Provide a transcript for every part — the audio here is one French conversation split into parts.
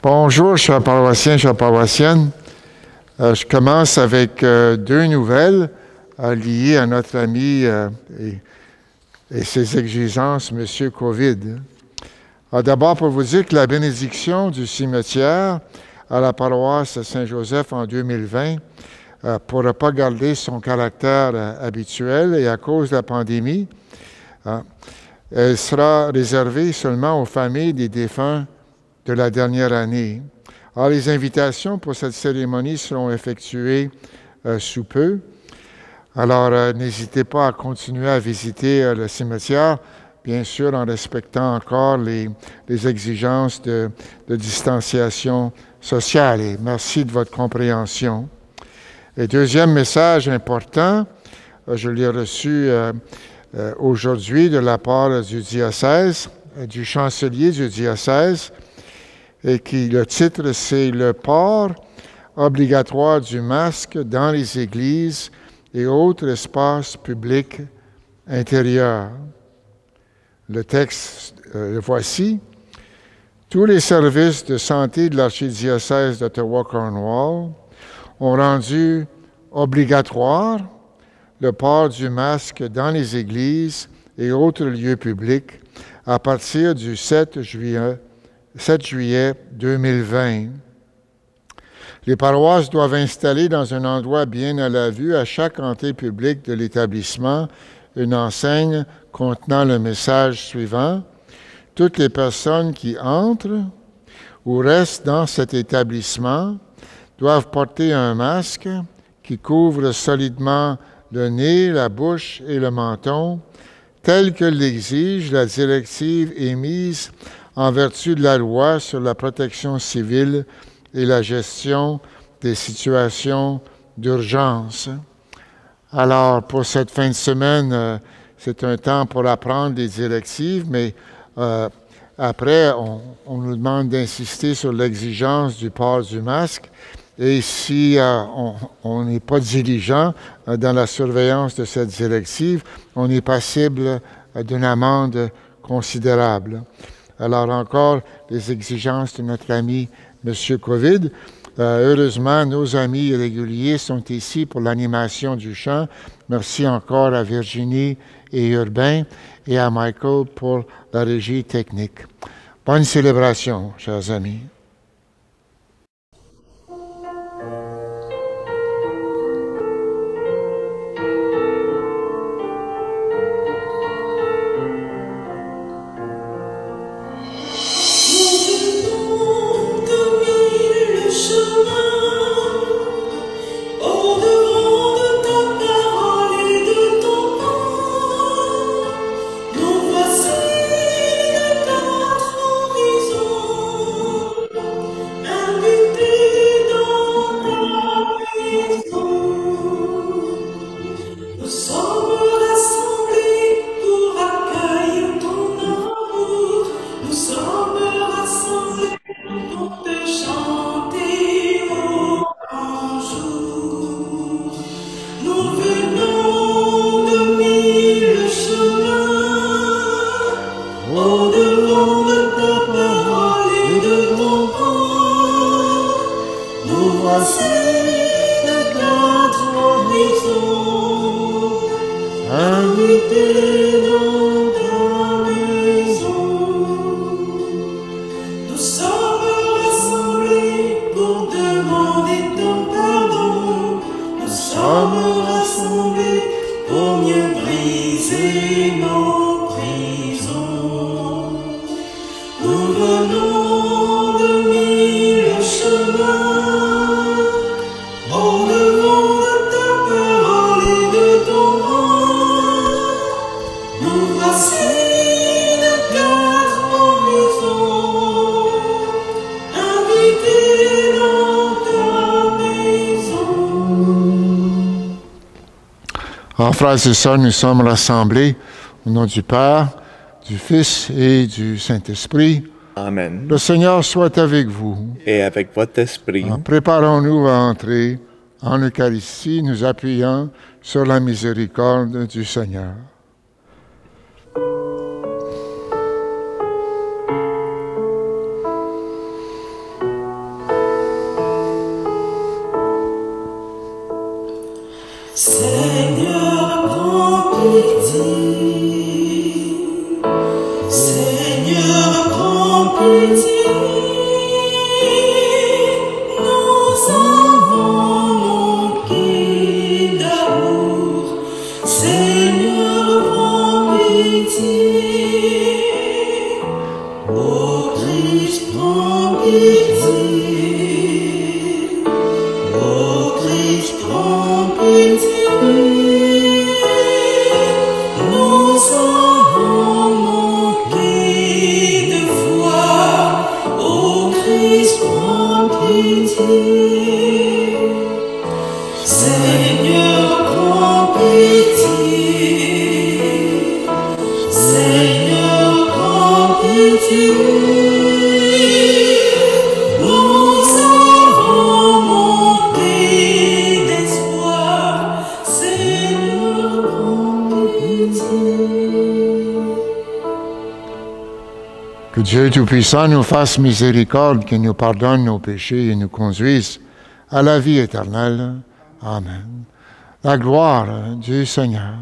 Bonjour, chers paroissiens, chères paroissiennes. Je commence avec deux nouvelles liées à notre ami et ses exigences, M. COVID. D'abord, pour vous dire que la bénédiction du cimetière à la paroisse Saint-Joseph en 2020 ne pourra pas garder son caractère habituel et à cause de la pandémie, elle sera réservée seulement aux familles des défunts de la dernière année. Alors, les invitations pour cette cérémonie seront effectuées sous peu. Alors, n'hésitez pas à continuer à visiter le cimetière, bien sûr en respectant encore les exigences de distanciation sociale. Et merci de votre compréhension. Et deuxième message important, je l'ai reçu aujourd'hui de la part du diocèse, du chancelier du diocèse, et le titre, c'est « Le port obligatoire du masque dans les églises et autres espaces publics intérieurs ». Le texte, le voici. « Tous les services de santé de l'archidiocèse d'Ottawa-Cornwall ont rendu obligatoire le port du masque dans les églises et autres lieux publics à partir du 7 juillet 2020. Les paroisses doivent installer dans un endroit bien à la vue à chaque entrée publique de l'établissement une enseigne contenant le message suivant. Toutes les personnes qui entrent ou restent dans cet établissement doivent porter un masque qui couvre solidement le nez, la bouche et le menton, tel que l'exige la directive émise en vertu de la loi sur la protection civile et la gestion des situations d'urgence. Alors, pour cette fin de semaine, c'est un temps pour apprendre les directives, mais après, on nous demande d'insister sur l'exigence du port du masque. Et si on n'est pas diligent dans la surveillance de cette directive, on est passible d'une amende considérable. Alors encore, les exigences de notre ami M. COVID. Heureusement, nos amis réguliers sont ici pour l'animation du chant. Merci encore à Virginie et Urbain et à Michael pour la régie technique. Bonne célébration, chers amis. Frères et sœurs, nous sommes rassemblés au nom du Père, du Fils et du Saint-Esprit. Amen. Le Seigneur soit avec vous. Et avec votre esprit. Préparons-nous à entrer en Eucharistie, nous appuyant sur la miséricorde du Seigneur. Que Dieu Tout-Puissant nous fasse miséricorde, qu'il nous pardonne nos péchés et nous conduise à la vie éternelle. Amen. La gloire du Seigneur.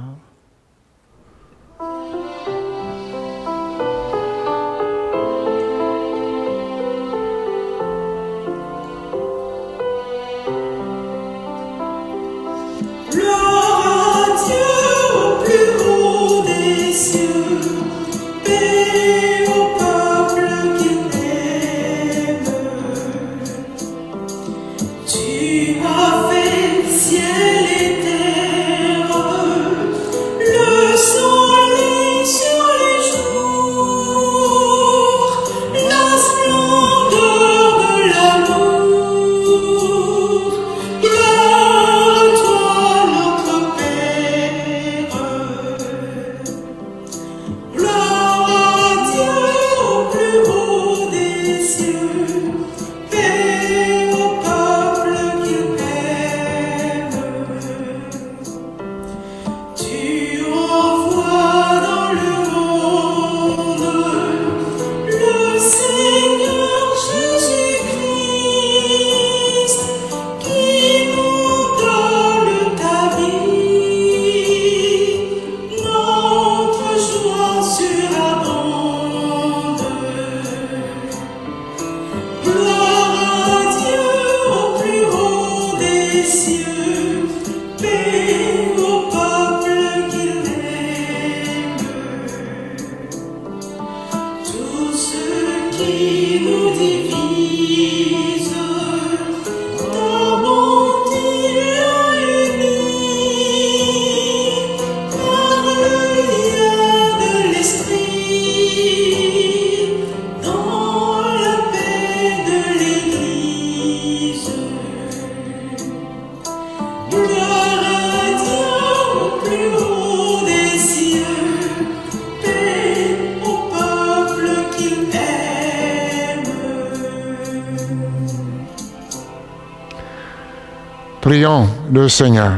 Prions le Seigneur.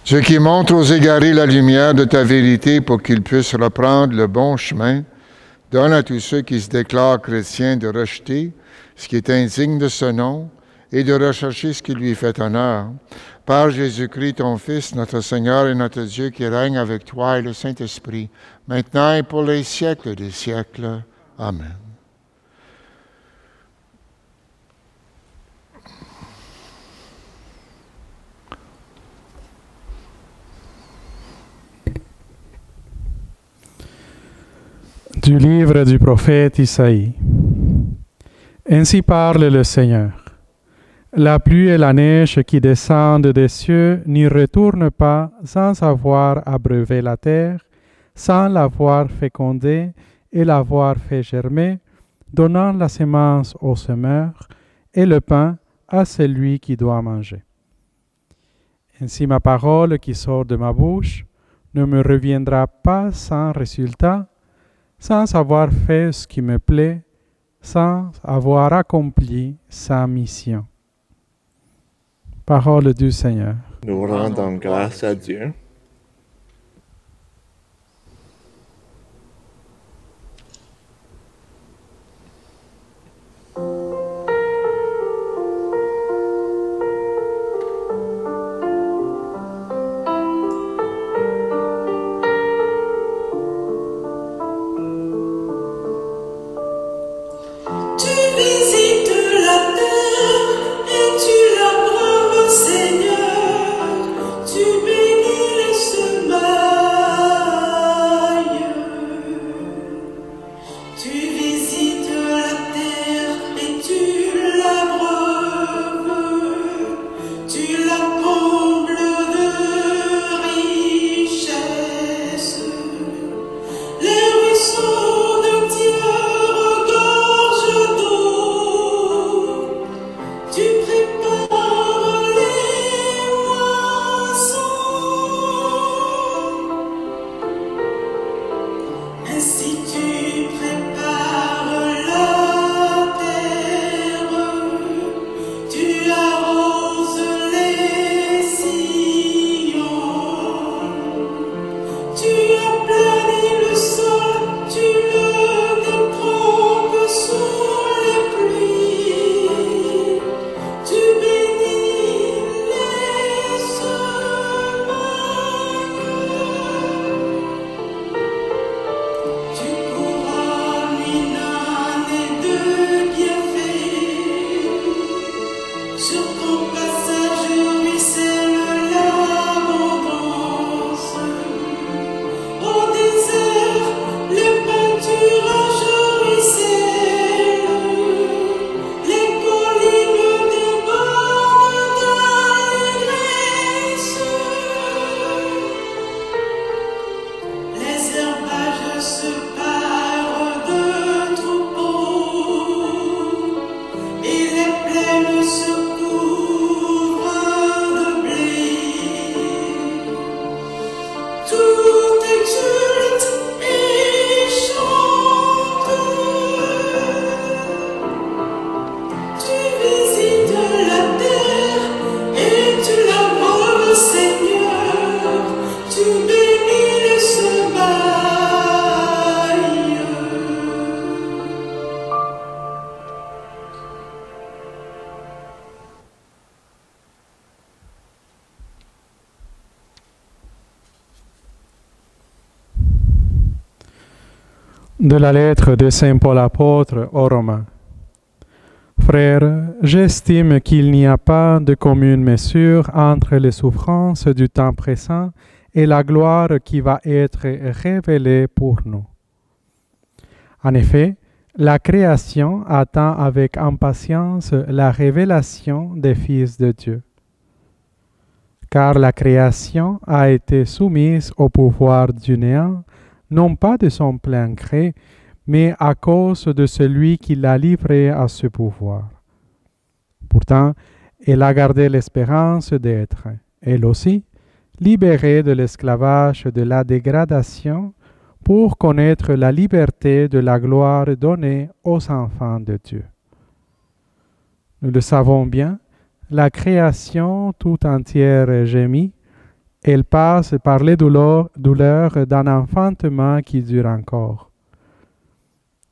Dieu qui montre aux égarés la lumière de ta vérité pour qu'ils puissent reprendre le bon chemin, donne à tous ceux qui se déclarent chrétiens de rejeter ce qui est indigne de ce nom et de rechercher ce qui lui fait honneur. Par Jésus-Christ, ton Fils, notre Seigneur et notre Dieu, qui règne avec toi et le Saint-Esprit, maintenant et pour les siècles des siècles. Amen. Du livre du prophète Isaïe. Ainsi parle le Seigneur. La pluie et la neige qui descendent des cieux n'y retournent pas sans avoir abreuvé la terre, sans l'avoir fécondée et l'avoir fait germer, donnant la semence au semeur et le pain à celui qui doit manger. Ainsi ma parole qui sort de ma bouche ne me reviendra pas sans résultat, sans avoir fait ce qui me plaît, sans avoir accompli sa mission. Parole du Seigneur. Nous rendons grâce à Dieu. Seigneur, tu bénis De la lettre de Saint Paul apôtre aux Romains. Frères, j'estime qu'il n'y a pas de commune mesure entre les souffrances du temps présent et la gloire qui va être révélée pour nous. En effet, la création attend avec impatience la révélation des fils de Dieu. Car la création a été soumise au pouvoir du néant, non pas de son plein gré, mais à cause de celui qui l'a livré à ce pouvoir. Pourtant, elle a gardé l'espérance d'être, elle aussi, libérée de l'esclavage de la dégradation pour connaître la liberté de la gloire donnée aux enfants de Dieu. Nous le savons bien, la création tout entière gémit, elle passe par les douleurs d'un enfantement qui dure encore.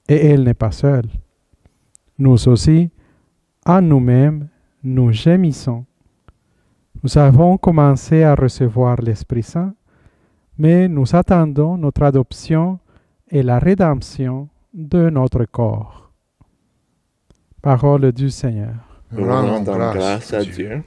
Et elle n'est pas seule. Nous aussi, en nous-mêmes, nous gémissons. Nous avons commencé à recevoir l'Esprit Saint, mais nous attendons notre adoption et la rédemption de notre corps. Parole du Seigneur. Nous rendons grâce à Dieu.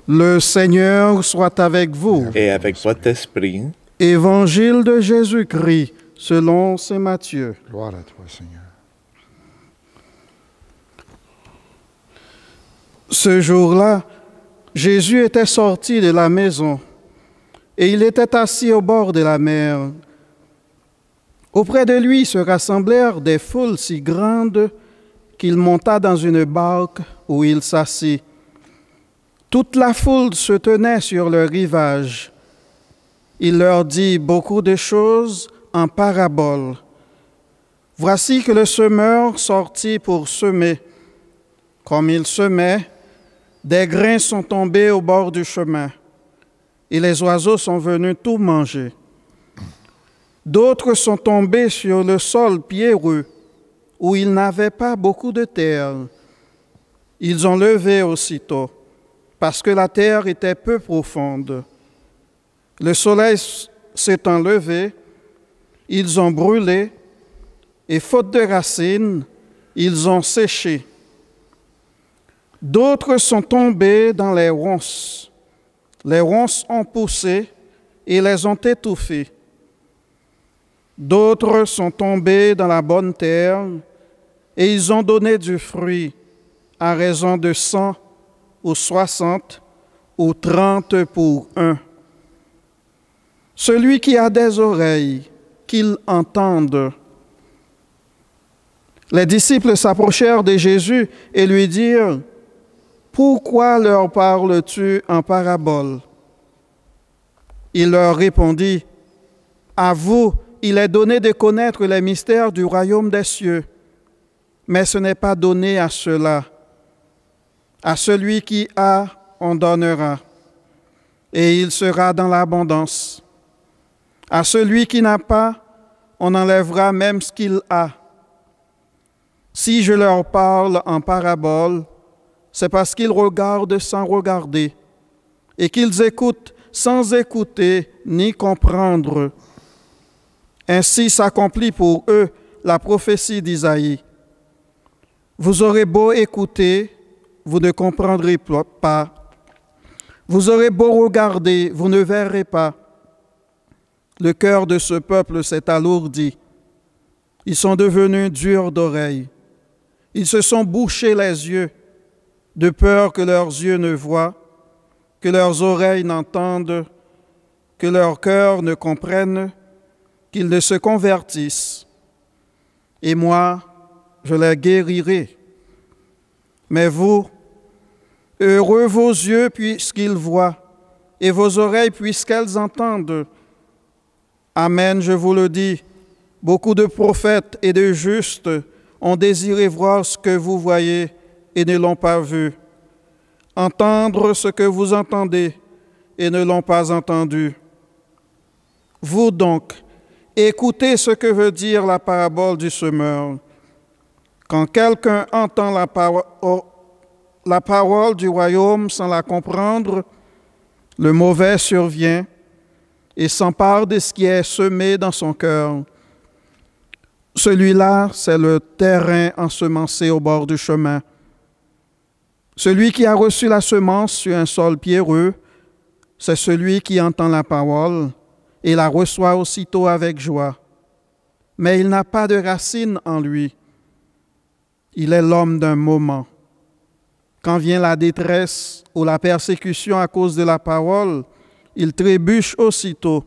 Le Seigneur soit avec vous. Et avec votre esprit. Évangile de Jésus-Christ selon saint Matthieu. Gloire à toi, Seigneur. Ce jour-là, Jésus était sorti de la maison et il était assis au bord de la mer. Auprès de lui se rassemblèrent des foules si grandes qu'il monta dans une barque où il s'assit. Toute la foule se tenait sur le rivage. Il leur dit beaucoup de choses en paraboles. Voici que le semeur sortit pour semer. Comme il semait, des grains sont tombés au bord du chemin, et les oiseaux sont venus tout manger. D'autres sont tombés sur le sol pierreux, où il n'avait pas beaucoup de terre. Ils ont levé aussitôt, parce que la terre était peu profonde. Le soleil s'étant levé, ils ont brûlé, et faute de racines, ils ont séché. D'autres sont tombés dans les ronces. Les ronces ont poussé et les ont étouffés. D'autres sont tombés dans la bonne terre, et ils ont donné du fruit à raison de 100 ou 60 ou 30 pour un. Celui qui a des oreilles, qu'il entende. Les disciples s'approchèrent de Jésus et lui dirent: Pourquoi leur parles-tu en parabole? Il leur répondit: À vous, il est donné de connaître les mystères du royaume des cieux, mais ce n'est pas donné à ceux-là. À celui qui a, on donnera, et il sera dans l'abondance. À celui qui n'a pas, on enlèvera même ce qu'il a. Si je leur parle en parabole, c'est parce qu'ils regardent sans regarder et qu'ils écoutent sans écouter ni comprendre. Ainsi s'accomplit pour eux la prophétie d'Isaïe. Vous aurez beau écouter, vous ne comprendrez pas. Vous aurez beau regarder, vous ne verrez pas. Le cœur de ce peuple s'est alourdi. Ils sont devenus durs d'oreilles. Ils se sont bouchés les yeux, de peur que leurs yeux ne voient, que leurs oreilles n'entendent, que leur cœur ne comprenne, qu'ils ne se convertissent. Et moi, je les guérirai. Mais vous, heureux vos yeux puisqu'ils voient, et vos oreilles puisqu'elles entendent. Amen, je vous le dis, beaucoup de prophètes et de justes ont désiré voir ce que vous voyez et ne l'ont pas vu, entendre ce que vous entendez et ne l'ont pas entendu. Vous donc, écoutez ce que veut dire la parabole du semeur. Quand quelqu'un entend la parole du royaume sans la comprendre, le mauvais survient et s'empare de ce qui est semé dans son cœur. Celui-là, c'est le terrain ensemencé au bord du chemin. Celui qui a reçu la semence sur un sol pierreux, c'est celui qui entend la parole et la reçoit aussitôt avec joie. Mais il n'a pas de racine en lui. Il est l'homme d'un moment. Quand vient la détresse ou la persécution à cause de la parole, il trébuche aussitôt.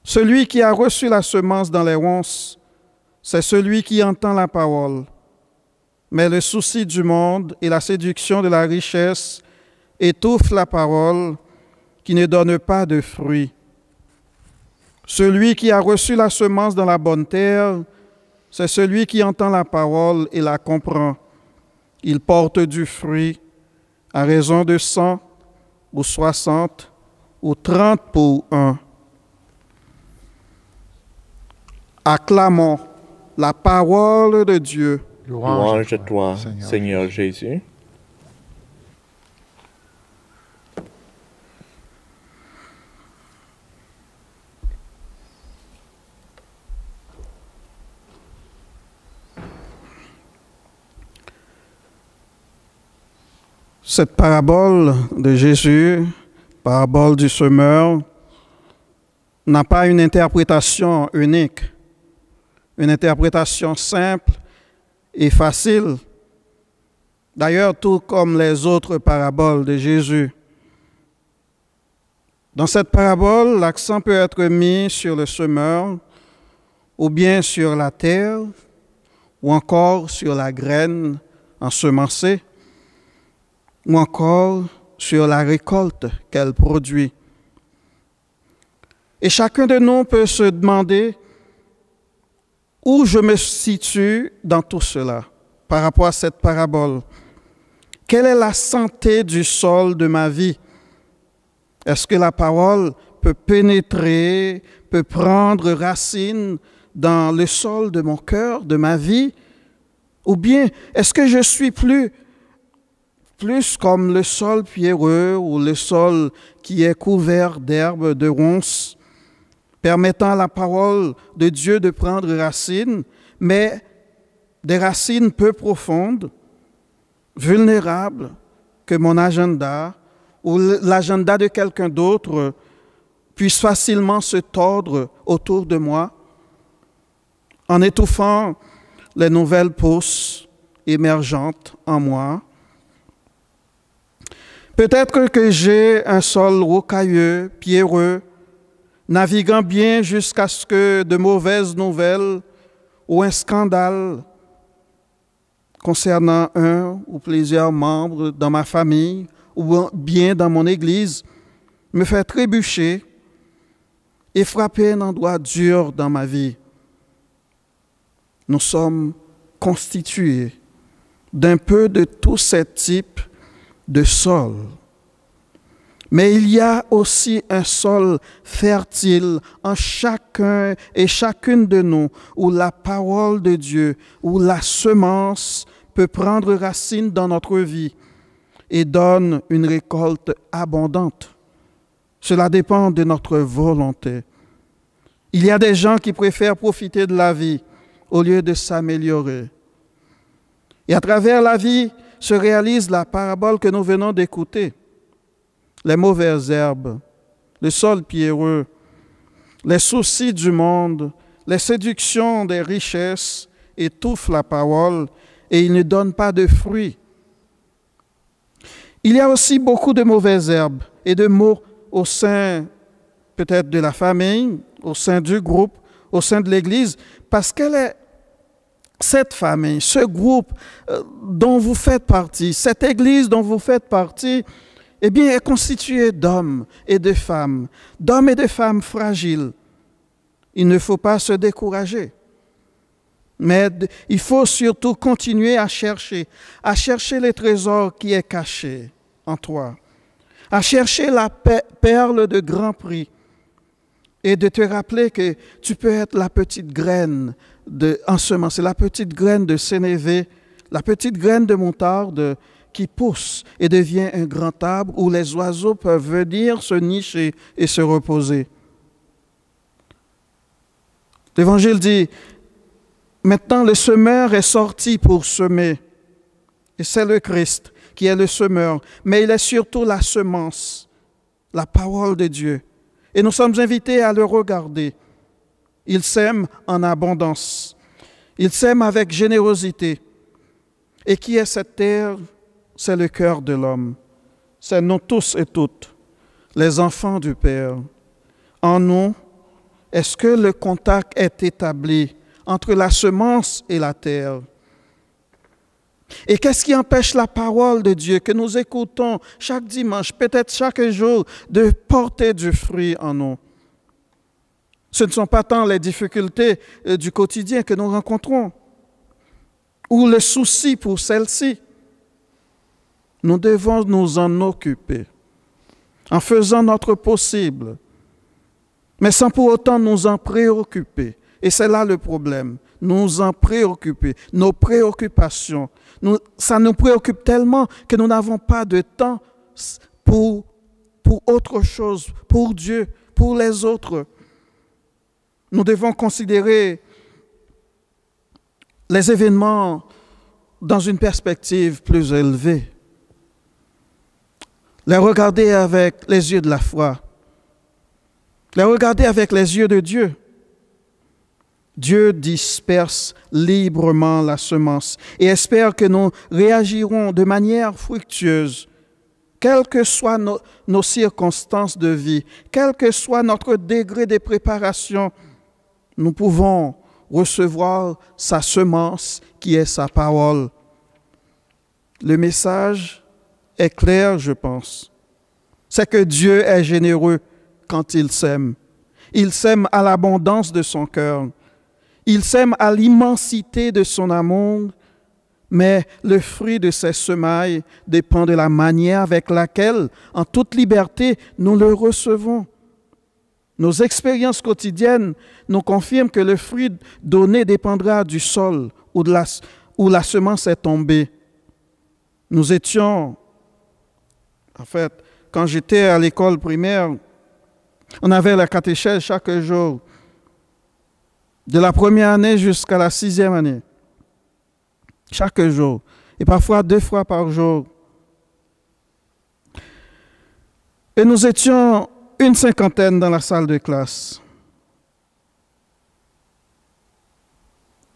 Celui qui a reçu la semence dans les ronces, c'est celui qui entend la parole. Mais le souci du monde et la séduction de la richesse étouffent la parole qui ne donne pas de fruits. Celui qui a reçu la semence dans la bonne terre, c'est celui qui entend la parole et la comprend. Il porte du fruit à raison de 100 ou 60 ou 30 pour un. Acclamons la parole de Dieu. Louange à toi, Seigneur Jésus. Cette parabole de Jésus, parabole du semeur, n'a pas une interprétation unique, une interprétation simple et facile. D'ailleurs, tout comme les autres paraboles de Jésus. Dans cette parabole, l'accent peut être mis sur le semeur, ou bien sur la terre, ou encore sur la graine ensemencée, ou encore sur la récolte qu'elle produit. Et chacun de nous peut se demander où je me situe dans tout cela par rapport à cette parabole. Quelle est la santé du sol de ma vie? Est-ce que la parole peut pénétrer, peut prendre racine dans le sol de mon cœur, de ma vie? Ou bien est-ce que je suis plus comme le sol pierreux ou le sol qui est couvert d'herbes, de ronces, permettant à la parole de Dieu de prendre racine, mais des racines peu profondes, vulnérables, que mon agenda ou l'agenda de quelqu'un d'autre puisse facilement se tordre autour de moi, en étouffant les nouvelles pousses émergentes en moi. Peut-être que j'ai un sol rocailleux, pierreux, naviguant bien jusqu'à ce que de mauvaises nouvelles ou un scandale concernant un ou plusieurs membres dans ma famille ou bien dans mon Église me fait trébucher et frapper un endroit dur dans ma vie. Nous sommes constitués d'un peu de tous ces types de sol. Mais il y a aussi un sol fertile en chacun et chacune de nous, où la parole de Dieu, où la semence peut prendre racine dans notre vie et donne une récolte abondante. Cela dépend de notre volonté. Il y a des gens qui préfèrent profiter de la vie au lieu de s'améliorer. Et à travers la vie se réalise la parabole que nous venons d'écouter. Les mauvaises herbes, le sol pierreux, les soucis du monde, les séductions des richesses étouffent la parole et ils ne donnent pas de fruits. Il y a aussi beaucoup de mauvaises herbes et de maux au sein peut-être de la famille, au sein du groupe, au sein de l'Église, parce qu'elle est cette famille, ce groupe dont vous faites partie, cette Église dont vous faites partie, eh bien, est constituée d'hommes et de femmes fragiles. Il ne faut pas se décourager, mais il faut surtout continuer à chercher les trésors qui est caché en toi, à chercher la perle de grand prix et de te rappeler que tu peux être la petite graine ensemencée, la petite graine de sénévé, la petite graine de moutarde qui pousse et devient un grand arbre où les oiseaux peuvent venir se nicher et se reposer. L'Évangile dit, maintenant le semeur est sorti pour semer, et c'est le Christ qui est le semeur, mais il est surtout la semence, la parole de Dieu. Et nous sommes invités à le regarder. Il sème en abondance. Il sème avec générosité. Et qui est cette terre? C'est le cœur de l'homme. C'est nous tous et toutes, les enfants du Père. En nous, est-ce que le contact est établi entre la semence et la terre? Et qu'est-ce qui empêche la parole de Dieu que nous écoutons chaque dimanche, peut-être chaque jour, de porter du fruit en nous? Ce ne sont pas tant les difficultés du quotidien que nous rencontrons ou le souci pour celles-ci. Nous devons nous en occuper en faisant notre possible, mais sans pour autant nous en préoccuper. Et c'est là le problème, nous en préoccuper, nos préoccupations. Ça nous préoccupe tellement que nous n'avons pas de temps pour autre chose, pour Dieu, pour les autres. Nous devons considérer les événements dans une perspective plus élevée. Les regarder avec les yeux de la foi. Les regarder avec les yeux de Dieu. Dieu disperse librement la semence et espère que nous réagirons de manière fructueuse, quelles que soient nos circonstances de vie, quel que soit notre degré de préparation. Nous pouvons recevoir sa semence qui est sa parole. Le message est clair, je pense. C'est que Dieu est généreux quand il sème. Il sème à l'abondance de son cœur. Il sème à l'immensité de son amour, mais le fruit de ses semailles dépend de la manière avec laquelle, en toute liberté, nous le recevons. Nos expériences quotidiennes nous confirment que le fruit donné dépendra du sol où la semence est tombée. Nous étions, en fait, quand j'étais à l'école primaire, on avait la catéchèse chaque jour, de la première année jusqu'à la 6e année, chaque jour, et parfois 2 fois par jour. Et nous étions une 50aine dans la salle de classe.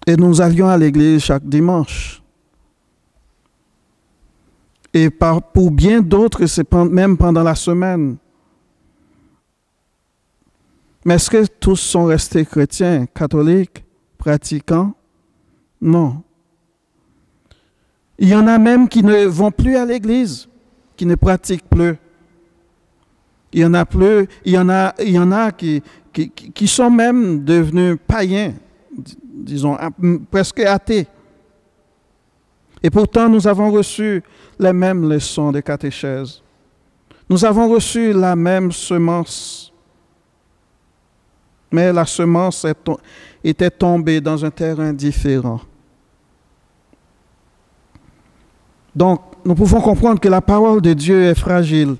Et nous allions à l'église chaque dimanche. Et pour bien d'autres, c'est même pendant la semaine. Mais est-ce que tous sont restés chrétiens, catholiques, pratiquants? Non. Il y en a même qui ne vont plus à l'église, qui ne pratiquent plus. Il y en a qui sont même devenus païens, disons, presque athées. Et pourtant, nous avons reçu les mêmes leçons de catéchèse. Nous avons reçu la même semence. Mais la semence était tombée dans un terrain différent. Donc, nous pouvons comprendre que la parole de Dieu est fragile.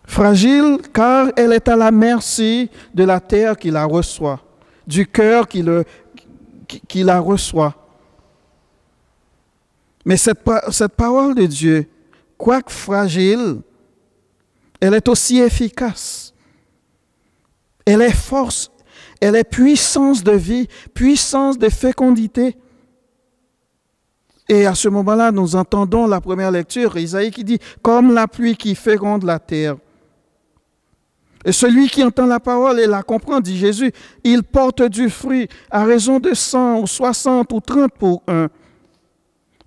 Fragile car elle est à la merci de la terre qui la reçoit, du cœur qui la reçoit. Mais cette parole de Dieu, quoique fragile, elle est aussi efficace. Elle est force, elle est puissance de vie, puissance de fécondité. Et à ce moment-là, nous entendons la première lecture, Isaïe qui dit « Comme la pluie qui féconde la terre ». Et celui qui entend la parole et la comprend, dit Jésus, il porte du fruit à raison de 100 ou 60 ou 30 pour un.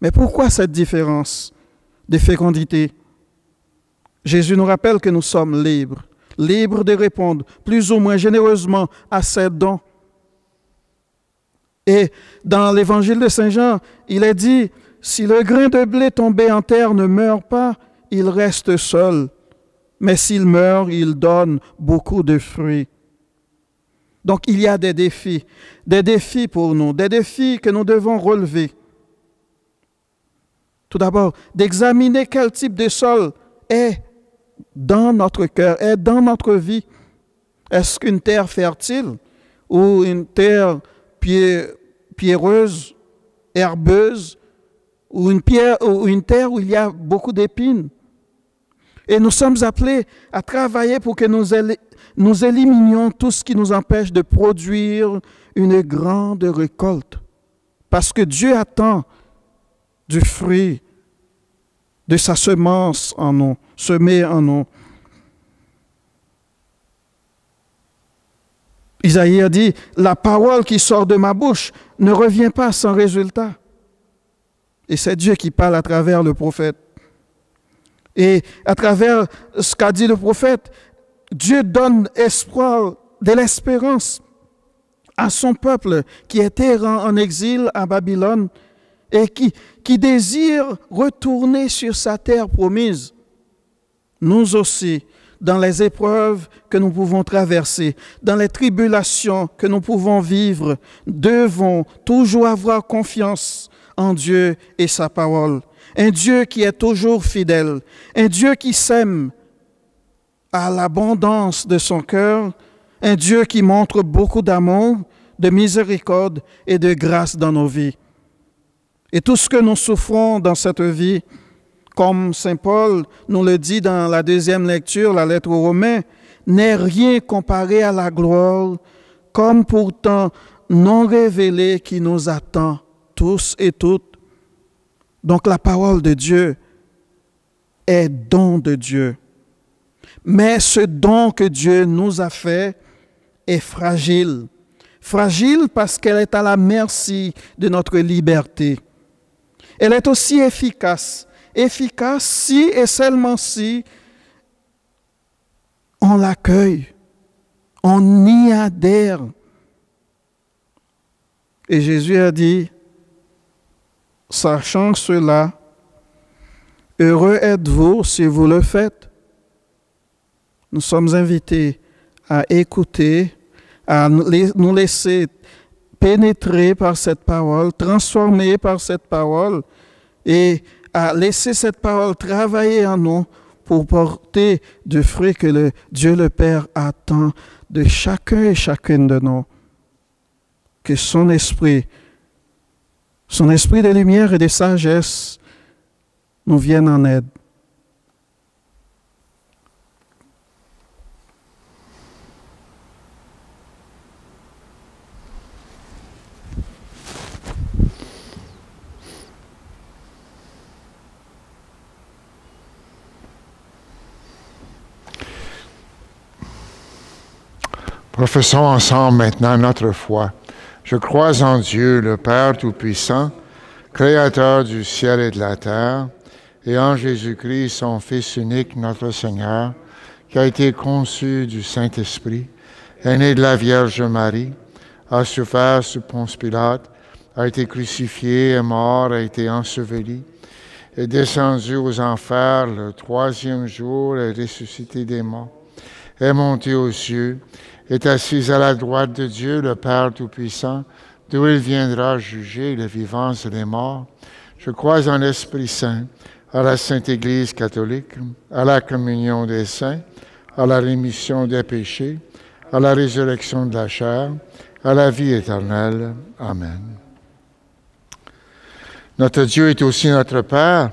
Mais pourquoi cette différence de fécondité? Jésus nous rappelle que nous sommes libres de répondre plus ou moins généreusement à ces dons. Et dans l'évangile de Saint Jean, il est dit, si le grain de blé tombé en terre ne meurt pas, il reste seul. Mais s'il meurt, il donne beaucoup de fruits. Donc il y a des défis pour nous, des défis que nous devons relever. Tout d'abord, d'examiner quel type de sol est dans notre cœur, est dans notre vie. Est-ce qu'une terre fertile ou une terre pierreuse, herbeuse, ou une terre où il y a beaucoup d'épines? Et nous sommes appelés à travailler pour que nous éliminions tout ce qui nous empêche de produire une grande récolte. Parce que Dieu attend du fruit de sa semence en nous, semée en nous. Isaïe a dit, la parole qui sort de ma bouche ne revient pas sans résultat. Et c'est Dieu qui parle à travers le prophète. Et à travers ce qu'a dit le prophète, Dieu donne espoir, de l'espérance à son peuple qui est errant en exil à Babylone et qui désire retourner sur sa terre promise. Nous aussi, dans les épreuves que nous pouvons traverser, dans les tribulations que nous pouvons vivre, devons toujours avoir confiance en Dieu et sa parole. Un Dieu qui est toujours fidèle, un Dieu qui sème à l'abondance de son cœur, un Dieu qui montre beaucoup d'amour, de miséricorde et de grâce dans nos vies. Et tout ce que nous souffrons dans cette vie, comme Saint Paul nous le dit dans la deuxième lecture, la lettre aux Romains, n'est rien comparé à la gloire, comme pourtant non révélée qui nous attend tous et toutes. Donc la parole de Dieu est don de Dieu. Mais ce don que Dieu nous a fait est fragile. Fragile parce qu'elle est à la merci de notre liberté. Elle est aussi efficace. Efficace si et seulement si on l'accueille, on y adhère. Et Jésus a dit, sachant cela, heureux êtes-vous si vous le faites. Nous sommes invités à écouter, à nous laisser pénétrer par cette parole, transformer par cette parole et à laisser cette parole travailler en nous pour porter du fruit que Dieu le Père attend de chacun et chacune de nous. Que son esprit de lumière et de sagesse nous vienne en aide. Professons ensemble maintenant notre foi. Je crois en Dieu, le Père Tout-Puissant, Créateur du ciel et de la terre, et en Jésus-Christ, son Fils unique, notre Seigneur, qui a été conçu du Saint-Esprit, est né de la Vierge Marie, a souffert sous Ponce Pilate, a été crucifié, est mort, a été enseveli, est descendu aux enfers le troisième jour, est ressuscité des morts, est monté aux cieux, est assis à la droite de Dieu, le Père Tout-Puissant, d'où il viendra juger les vivants et les morts. Je crois en l'Esprit Saint, à la Sainte Église catholique, à la communion des saints, à la rémission des péchés, à la résurrection de la chair, à la vie éternelle. Amen. Notre Dieu est aussi notre Père.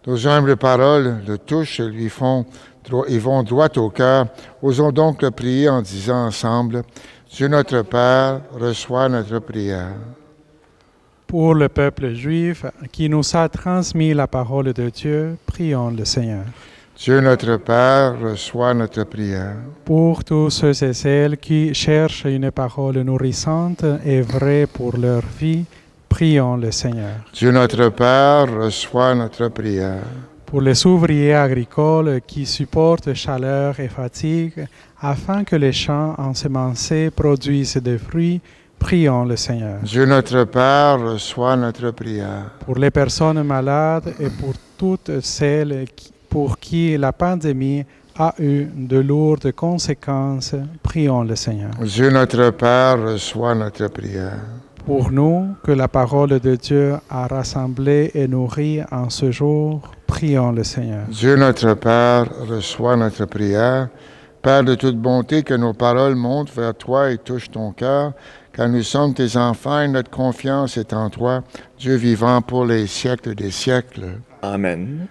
Nos humbles paroles le touchent et vont droit au cœur. Osons donc le prier en disant ensemble, Dieu notre Père, reçois notre prière. Pour le peuple juif qui nous a transmis la parole de Dieu, prions le Seigneur. Dieu notre Père, reçois notre prière. Pour tous ceux et celles qui cherchent une parole nourrissante et vraie pour leur vie, prions le Seigneur. Dieu notre Père, reçois notre prière. Pour les ouvriers agricoles qui supportent chaleur et fatigue, afin que les champs ensemencés produisent des fruits, prions le Seigneur. Dieu notre Père, reçois notre prière. Pour les personnes malades et pour toutes celles pour qui la pandémie a eu de lourdes conséquences, prions le Seigneur. Dieu notre Père, reçois notre prière. Pour nous, que la parole de Dieu a rassemblés et nourris en ce jour, prions le Seigneur. Dieu notre Père, reçois notre prière. Père de toute bonté, que nos paroles montent vers toi et touchent ton cœur, car nous sommes tes enfants et notre confiance est en toi, Dieu vivant pour les siècles des siècles. Amen.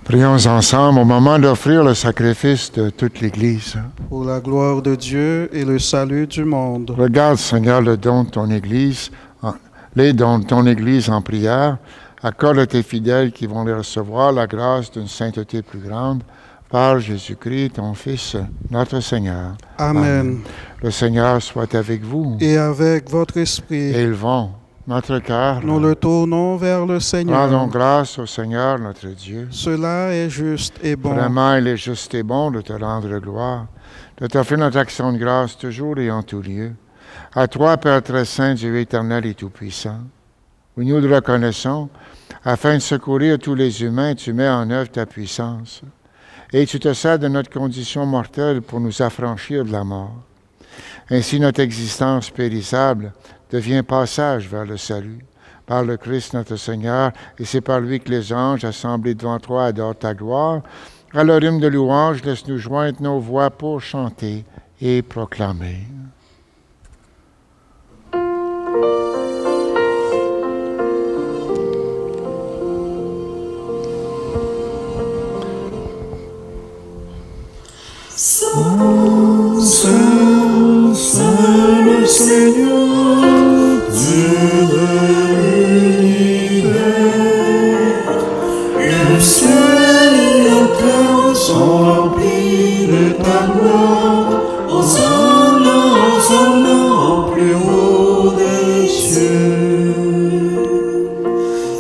Prions ensemble au moment d'offrir le sacrifice de toute l'Église. Pour la gloire de Dieu et le salut du monde. Regarde, Seigneur, le don de ton Église, les dons de ton Église en prière. Accorde à tes fidèles qui vont les recevoir la grâce d'une sainteté plus grande. Par Jésus-Christ, ton Fils, notre Seigneur. Amen. Le Seigneur soit avec vous. Et avec votre esprit. Élevons notre cœur. Nous le tournons vers le Seigneur. Rendons grâce au Seigneur notre Dieu. Cela est juste et bon. Vraiment, il est juste et bon de te rendre gloire, de t'offrir notre action de grâce toujours et en tout lieu. À toi, Père très saint, Dieu éternel et tout-puissant, oui, nous le reconnaissons, afin de secourir tous les humains, tu mets en œuvre ta puissance. Et tu te sers de notre condition mortelle pour nous affranchir de la mort. Ainsi, notre existence périssable devient passage vers le salut, par le Christ notre Seigneur, et c'est par lui que les anges assemblés devant toi adorent ta gloire. À leur hymne de louange, laisse-nous joindre nos voix pour chanter et proclamer. Saint, Saint, Saint le Seigneur, Dieu de l'univers, le ciel et la terre sont remplis de ta gloire. Hosanna, Hosanna au plus haut des cieux.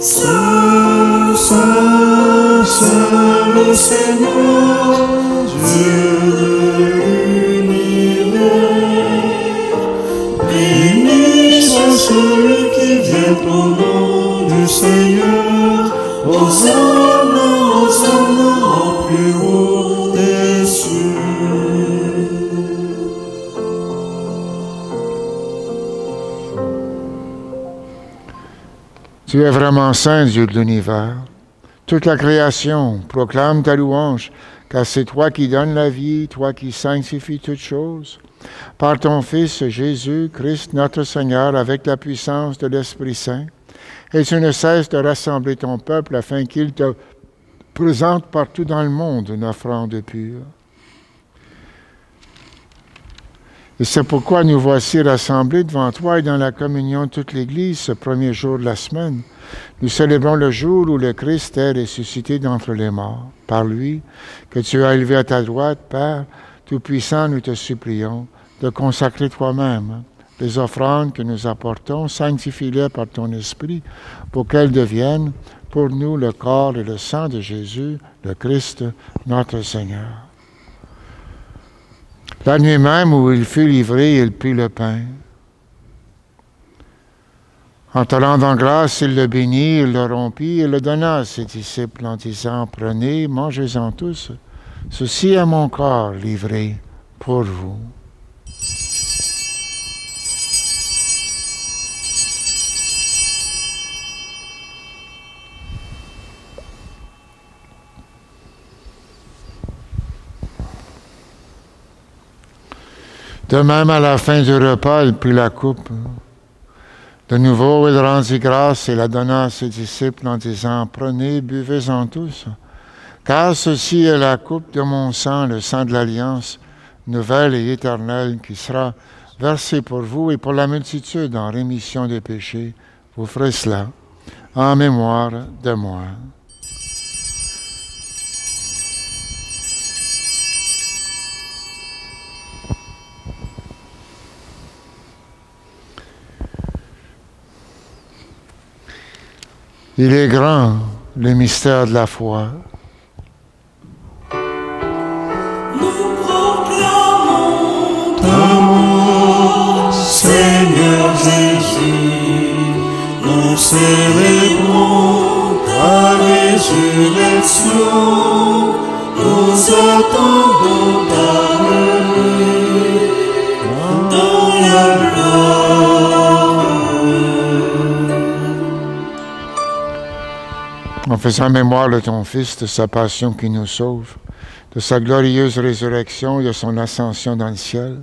Saint, Saint, Saint le Seigneur, Dieu de l'univers, béni soit celui qui vient au nom du Seigneur. Hosanna, Hosanna au plus haut des cieux. Tu es vraiment saint, Dieu de l'univers. Toute la création proclame ta louange, car c'est toi qui donnes la vie, toi qui sanctifies toutes choses. Par ton Fils Jésus-Christ, notre Seigneur, avec la puissance de l'Esprit Saint, et tu ne cesses de rassembler ton peuple afin qu'il te présente partout dans le monde une offrande pure. Et c'est pourquoi nous voici rassemblés devant toi et dans la communion de toute l'Église ce premier jour de la semaine. Nous célébrons le jour où le Christ est ressuscité d'entre les morts. Par lui, que tu as élevé à ta droite, Père, Tout-Puissant, nous te supplions de consacrer toi-même les offrandes que nous apportons, sanctifie-les par ton Esprit, pour qu'elles deviennent pour nous le corps et le sang de Jésus, le Christ, notre Seigneur. La nuit même où il fut livré, il prit le pain. En te rendant grâce, il le bénit, il le rompit et le donna à ses disciples en disant, « Prenez, mangez-en tous, ceci est mon corps livré pour vous. » De même, à la fin du repas, il prit la coupe. De nouveau, il rendit grâce et la donna à ses disciples en disant, « Prenez, buvez-en tous, car ceci est la coupe de mon sang, le sang de l'Alliance, nouvelle et éternelle, qui sera versée pour vous et pour la multitude en rémission des péchés. Vous ferez cela en mémoire de moi. » Il est grand, le mystère de la foi. Nous proclamons ta mort, Seigneur Jésus. Nous célébrons ta résurrection. Nous attendons ta venue dans la gloire. En faisant mémoire de ton Fils, de sa passion qui nous sauve, de sa glorieuse résurrection et de son ascension dans le ciel,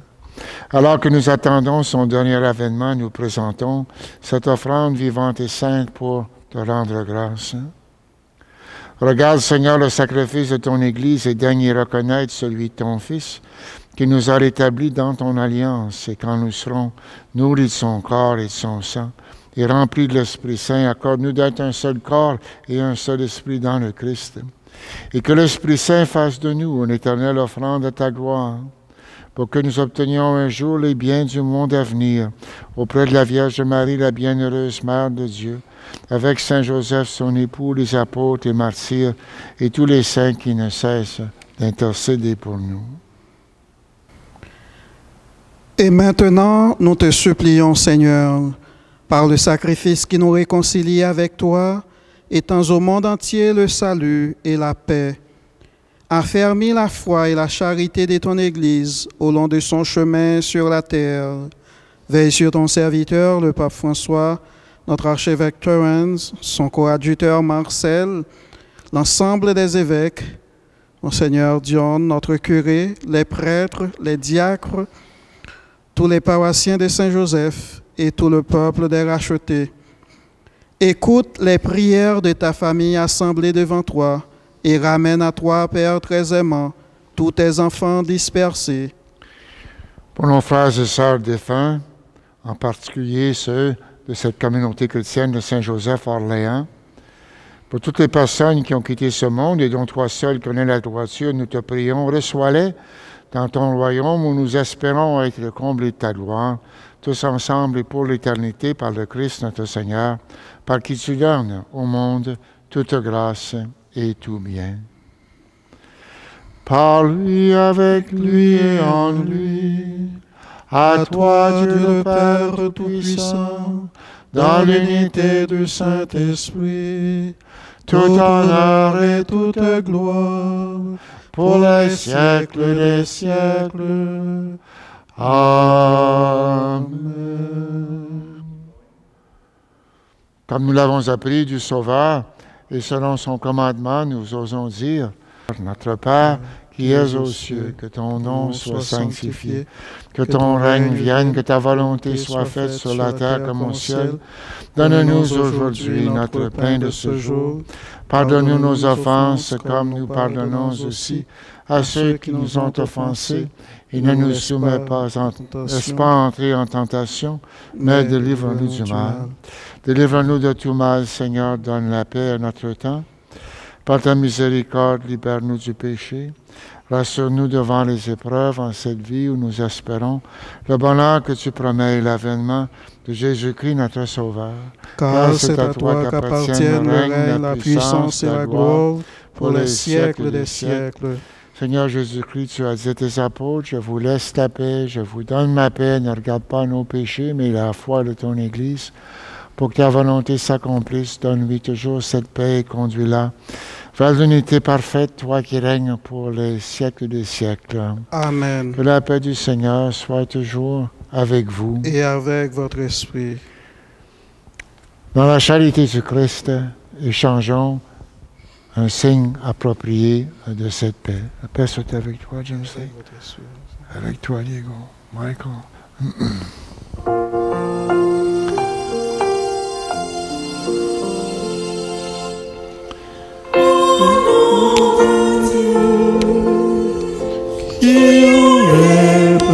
alors que nous attendons son dernier avènement, nous présentons cette offrande vivante et sainte pour te rendre grâce. Regarde, Seigneur, le sacrifice de ton Église et daigne y reconnaître celui de ton Fils, qui nous a rétablis dans ton alliance, et quand nous serons nourris de son corps et de son sang, et remplis de l'Esprit Saint, accorde-nous d'être un seul corps et un seul esprit dans le Christ. Et que l'Esprit Saint fasse de nous une éternelle offrande à ta gloire. pour que nous obtenions un jour les biens du monde à venir, auprès de la Vierge Marie, la bienheureuse Mère de Dieu, avec Saint Joseph, son époux, les apôtres et martyrs, et tous les saints qui ne cessent d'intercéder pour nous. Et maintenant, nous te supplions, Seigneur, par le sacrifice qui nous réconcilie avec toi, étends au monde entier le salut et la paix. Affermis la foi et la charité de ton Église au long de son chemin sur la terre. Veille sur ton serviteur, le pape François, notre archevêque Terence, son coadjuteur Marcel, l'ensemble des évêques, Monseigneur Dion, notre curé, les prêtres, les diacres, tous les paroissiens de Saint-Joseph et tout le peuple des rachetés. Écoute les prières de ta famille assemblée devant toi et ramène à toi, Père très aimant, tous tes enfants dispersés. Pour nos frères et sœurs défunts, en particulier ceux de cette communauté chrétienne de Saint-Joseph-Orléans, pour toutes les personnes qui ont quitté ce monde et dont toi seul connais la droiture, nous te prions, reçois-les dans ton royaume où nous espérons être comblés de ta gloire, tous ensemble et pour l'éternité, par le Christ notre Seigneur, par qui tu donnes au monde toute grâce et tout bien. Par lui, avec lui et en lui, à toi Dieu le Père Tout-Puissant, dans l'unité du Saint-Esprit, tout honneur et toute gloire, pour les siècles des siècles. Amen. Comme nous l'avons appris du Sauveur, et selon son commandement, nous osons dire, Notre Père, qui es aux cieux, que ton nom soit sanctifié, que ton règne vienne, que ta volonté soit faite sur la terre comme au ciel. Donne-nous aujourd'hui notre pain de ce jour. Pardonne-nous nos offenses, comme nous pardonnons aussi à ceux qui nous ont offensés. Et ne nous soumets pas, laisse pas entrer en tentation, mais délivre-nous du mal. Délivre-nous de tout mal, Seigneur, donne la paix à notre temps. Par ta miséricorde, libère-nous du péché. Rassure-nous devant les épreuves en cette vie où nous espérons le bonheur que tu promets et l'avènement de Jésus-Christ, notre Sauveur. Car c'est à toi qu'appartiennent le règne, la puissance et la gloire pour les siècles des siècles. Seigneur Jésus-Christ, tu as dit à tes apôtres, je vous laisse ta paix, je vous donne ma paix, ne regarde pas nos péchés, mais la foi de ton Église. Pour que ta volonté s'accomplisse, donne-lui toujours cette paix et conduis-la vers l'unité parfaite, toi qui règnes pour les siècles des siècles. Amen. Que la paix du Seigneur soit toujours avec vous. Et avec votre esprit. Dans la charité du Christ, échangeons un signe approprié de cette paix. La paix soit avec toi, James. Avec toi, Diego. Michael. Qui enlève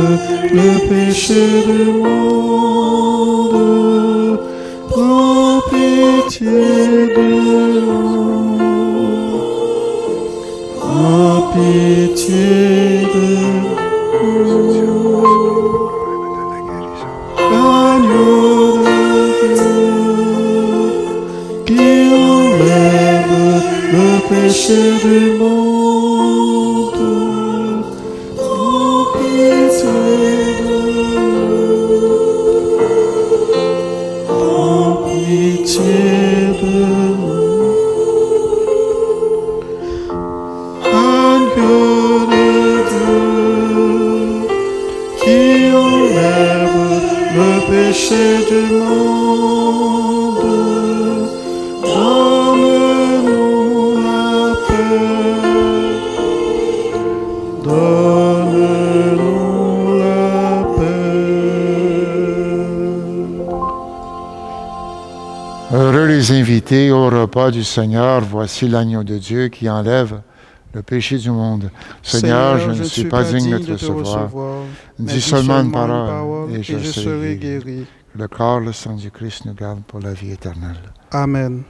le péché du monde, prends pitié de nous. Prends pitié de nous. Agneau de Dieu, qui enlève le péché du monde. Péché du monde, donne-nous la paix, donne-nous la paix. Heureux les invités au repas du Seigneur, voici l'agneau de Dieu qui enlève le péché du monde. Seigneur, je ne suis pas digne de te recevoir. Dis seulement une parole et je serai guéri. Le corps, le sang du Christ nous garde pour la vie éternelle. Amen.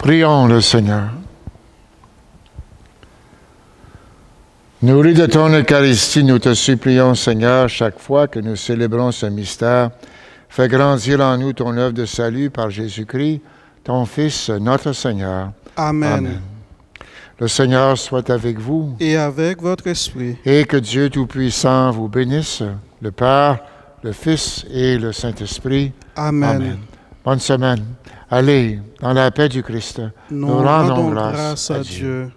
Prions le Seigneur. Nourris de ton Eucharistie, nous te supplions, Seigneur, chaque fois que nous célébrons ce mystère, fais grandir en nous ton œuvre de salut par Jésus-Christ, ton Fils, notre Seigneur. Amen. Amen. Le Seigneur soit avec vous. Et avec votre esprit. Et que Dieu Tout-Puissant vous bénisse, le Père, le Fils et le Saint-Esprit. Amen. Amen. Bonne semaine. Allez, dans la paix du Christ, Nous rendons grâce à Dieu.